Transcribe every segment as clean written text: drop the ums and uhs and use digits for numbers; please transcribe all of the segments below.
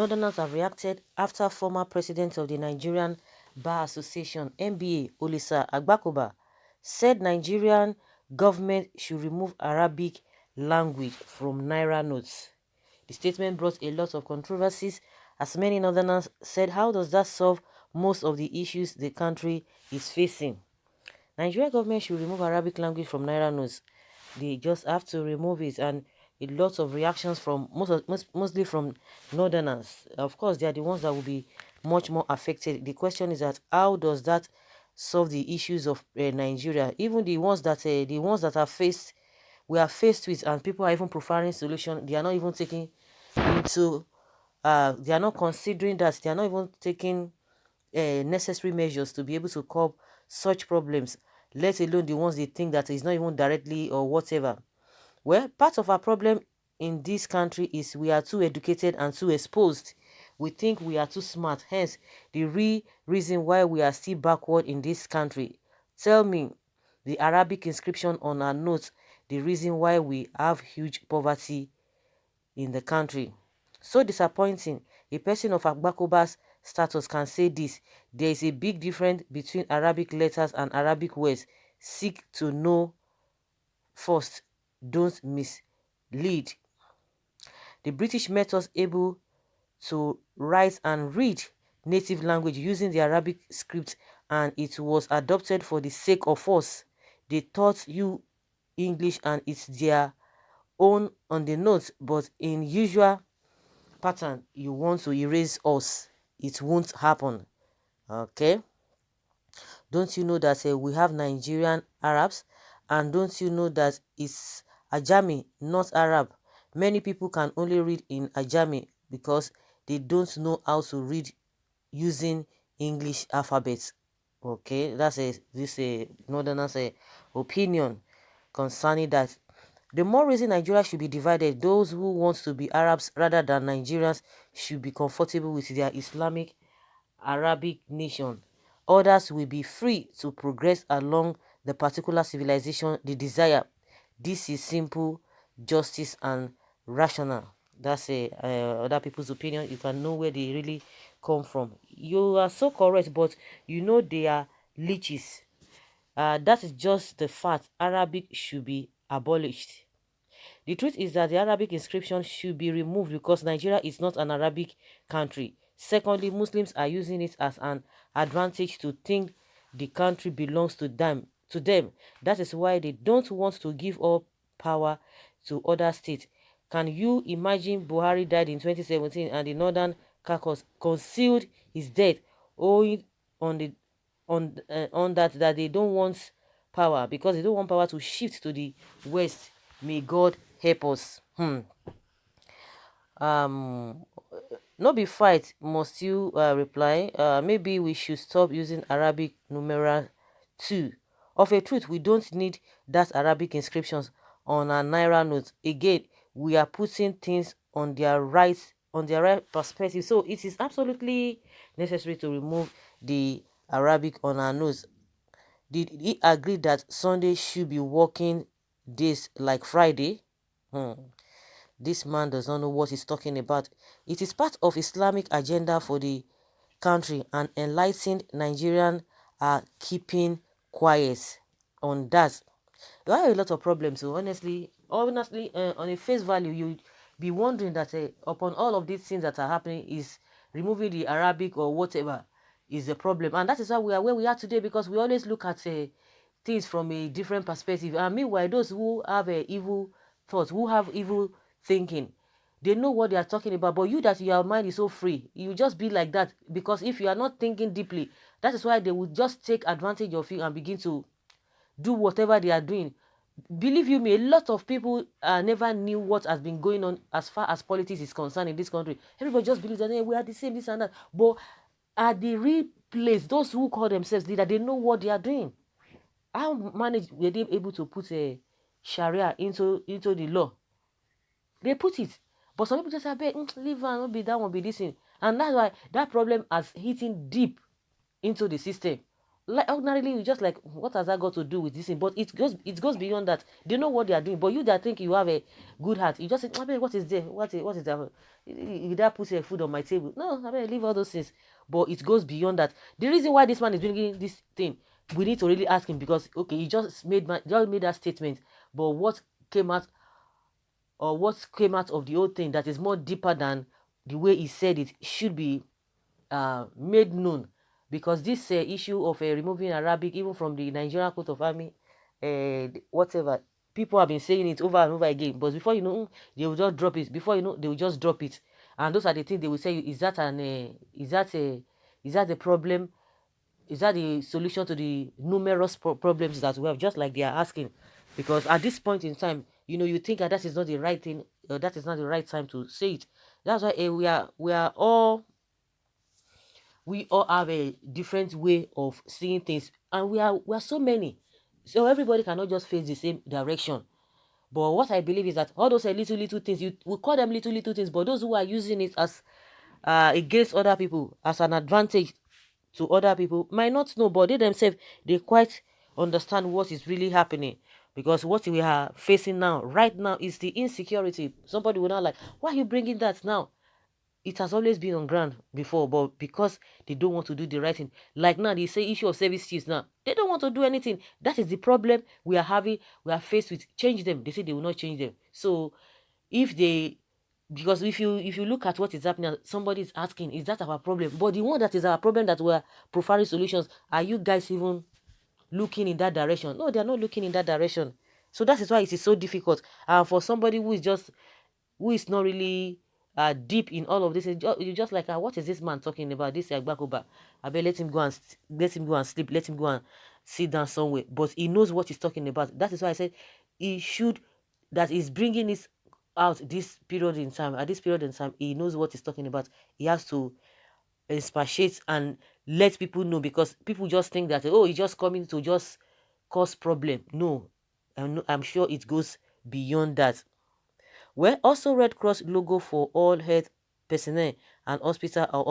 Northerners have reacted after former president of the Nigerian Bar Association, NBA, Olise Agbakoba, said Nigerian government should remove Arabic language from Naira notes. The statement brought a lot of controversies as many Northerners said, how does that solve most of the issues the country is facing? Nigerian government should remove Arabic language from Naira notes. They just have to remove it, and a lot of reactions from mostly from Northerners. Of course, they are the ones that will be much more affected. The question is that how does that solve the issues of Nigeria? Even the ones that we are faced with, and people are even preferring solution. They are not even taking into. They are not considering that. They are not even taking necessary measures to be able to curb such problems, let alone the ones they think that is not even directly or whatever. Well, part of our problem in this country is we are too educated and too exposed. We think we are too smart, hence the real reason why we are still backward in this country. Tell me, the Arabic inscription on our notes, the reason why we have huge poverty in the country. So disappointing. A person of Agbakoba's status can say this. There is a big difference between Arabic letters and Arabic words. Seek to know first. Don't mislead. The British made us able to write and read native language using the Arabic script, and it was adopted for the sake of us. They taught you English and it's their own on the notes, but in usual pattern you want to erase us, it won't happen. Okay, don't you know that we have Nigerian Arabs, and don't you know that it's Ajami, not Arab? Many people can only read in Ajami because they don't know how to read using English alphabet. Okay, that's this Northerners opinion concerning that. The more reason Nigeria should be divided. Those who want to be Arabs rather than Nigerians should be comfortable with their Islamic Arabic nation. Others will be free to progress along the particular civilization they desire. This is simple, justice, and rational. That's other people's opinion. You can know where they really come from. You are so correct, but you know they are leeches. That is just the fact. Arabic should be abolished. The truth is that the Arabic inscription should be removed because Nigeria is not an Arabic country. Secondly, Muslims are using it as an advantage to think the country belongs to them. That is why they don't want to give up power to other states. Can you imagine Buhari died in 2017 and the Northern Caucus concealed his death owing on the on that they don't want power because they don't want power to shift to the west. May God help us. No be fight, must you reply? Maybe we should stop using Arabic numeral 2. Of a truth, we don't need that Arabic inscriptions on our Naira notes. Again, we are putting things on their right perspective. So it is absolutely necessary to remove the Arabic on our notes. Did he agree that Sunday should be working days like Friday? This man does not know what he's talking about. It is part of Islamic agenda for the country, and enlightened Nigerians are keeping quiet on that. There are a lot of problems. So honestly, on a face value, you be wondering that upon all of these things that are happening, is removing the Arabic or whatever is the problem, and that is why we are where we are today, because we always look at things from a different perspective. And meanwhile, those who have evil thoughts, who have evil thinking, they know what they are talking about. But you, that your mind is so free, you just be like that, because if you are not thinking deeply, that is why they will just take advantage of you and begin to do whatever they are doing. Believe you me, a lot of people never knew what has been going on as far as politics is concerned in this country. Everybody just believes that we are the same, this and that. But at the real place, those who call themselves leaders, they know what they are doing. How were they able to put a Sharia into the law? They put it. But some people just say, leave and that won't be this thing. And that's why that problem has hitting deep into the system. Like ordinarily, you just like, what has that got to do with this thing? But it goes beyond that. They know what they are doing, but you that think you have a good heart, you just say, "Abeg, what is there? What is that? You that put your food on my table?" No, I mean, leave all those things. But it goes beyond that. The reason why this man is bringing this thing, we need to really ask him, because okay, he just made that statement, but came out what came out of the whole thing that is more deeper than the way he said it should be made known, because this issue of removing Arabic even from the Nigerian Coat of Army, whatever, people have been saying it over and over again, but before you know, they will just drop it. Before you know, they will just drop it, and those are the things they will say. Is that the problem? Is that the solution to the numerous problems that we have? Just like they are asking, because at this point in time, you think that is not the right thing, that is not the right time to say it. That's why we all have a different way of seeing things, and we are so many, so everybody cannot just face the same direction. But what I believe is that all those little things, we call them little things, but those who are using it as against other people, as an advantage to other people, might not know, but they themselves, they quite understand what is really happening. Because what we are facing now, right now, is the insecurity. Somebody will not like, why are you bringing that now? It has always been on ground before, but because they don't want to do the right thing, like now they say issue of service chiefs, now they don't want to do anything. That is the problem we are having. We are faced with. Change them, they say they will not change them. So if they, because if you look at what is happening, somebody is asking, is that our problem? But the one that is our problem, that we're providing solutions, are you guys even looking in that direction? No, they are not looking in that direction. So that is why it is so difficult. And for somebody who is not really deep in all of this, you just like, what is this man talking about? This Agbakoba. I bet let him go and sleep. Let him go and sit down somewhere. But he knows what he's talking about. That is why I said he should. That is bringing this out this period in time. At this period in time, he knows what he's talking about. He has to expatiate and let people know, because people just think that, oh, he's just coming to just cause problem. No, I'm sure it goes beyond that. Well, also Red Cross logo for all health personnel and hospital are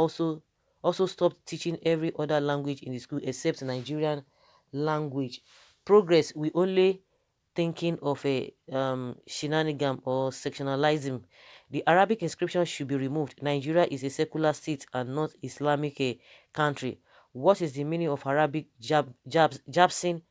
also stopped teaching every other language in the school except Nigerian language. Progress, we only thinking of a shenanigan or sectionalism. The Arabic inscription should be removed. Nigeria is a secular state and not Islamic country. What is the meaning of Arabic jabsing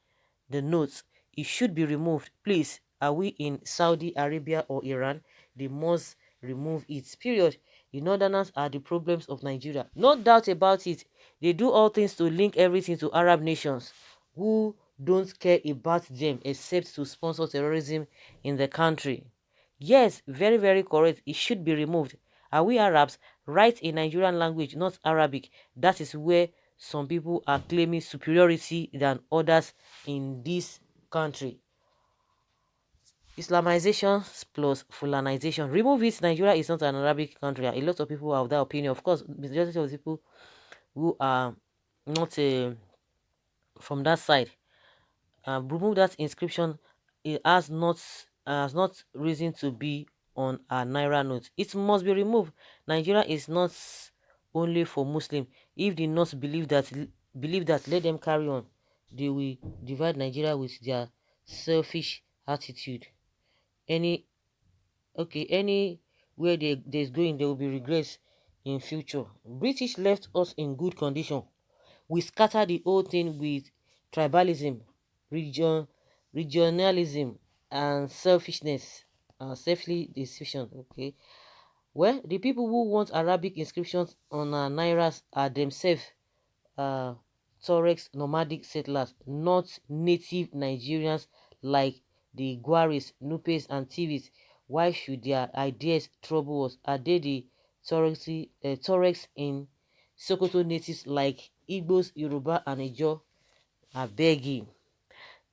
the notes? It should be removed. Please, are we in Saudi Arabia or Iran? They must remove it. Period. The northerners are the problems of Nigeria. No doubt about it. They do all things to link everything to Arab nations who don't care about them except to sponsor terrorism in the country. Yes, very, very correct. It should be removed. Are we Arabs? Write in Nigerian language, not Arabic. That is where some people are claiming superiority than others in this country. Islamization plus Fulanization. Remove it. Nigeria is not an Arabic country. A lot of people have that opinion. Of course, majority of the people who are not from that side remove that inscription. It has not reason to be on a Naira note. It must be removed. Nigeria is not only for Muslim. If they not believe that, let them carry on. They will divide Nigeria with their selfish attitude. Any anywhere there's going, there will be regrets in future. British left us in good condition. We scatter the whole thing with tribalism, region, regionalism, and selfishness, and selfly decision. Okay. Well, the people who want Arabic inscriptions on our Nairas are themselves uh, Tuaregs nomadic settlers, not native Nigerians like the Gwaris, Nupes, and Tivis. Why should their ideas trouble us? Are they the Tuaregs in Sokoto natives like Igbos, Yoruba, and Ijo? I beg you.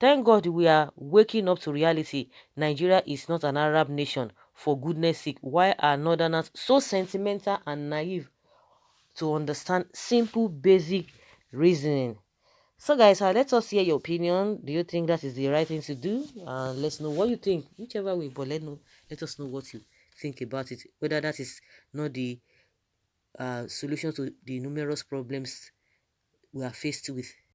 Thank God we are waking up to reality. Nigeria is not an Arab nation, for goodness sake. Why are northerners so sentimental and naive to understand simple, basic reasoning? So guys, let us hear your opinion. Do you think that is the right thing to do? Let's know what you think. Whichever way, but let us know what you think about it. Whether that is not the solution to the numerous problems we are faced with.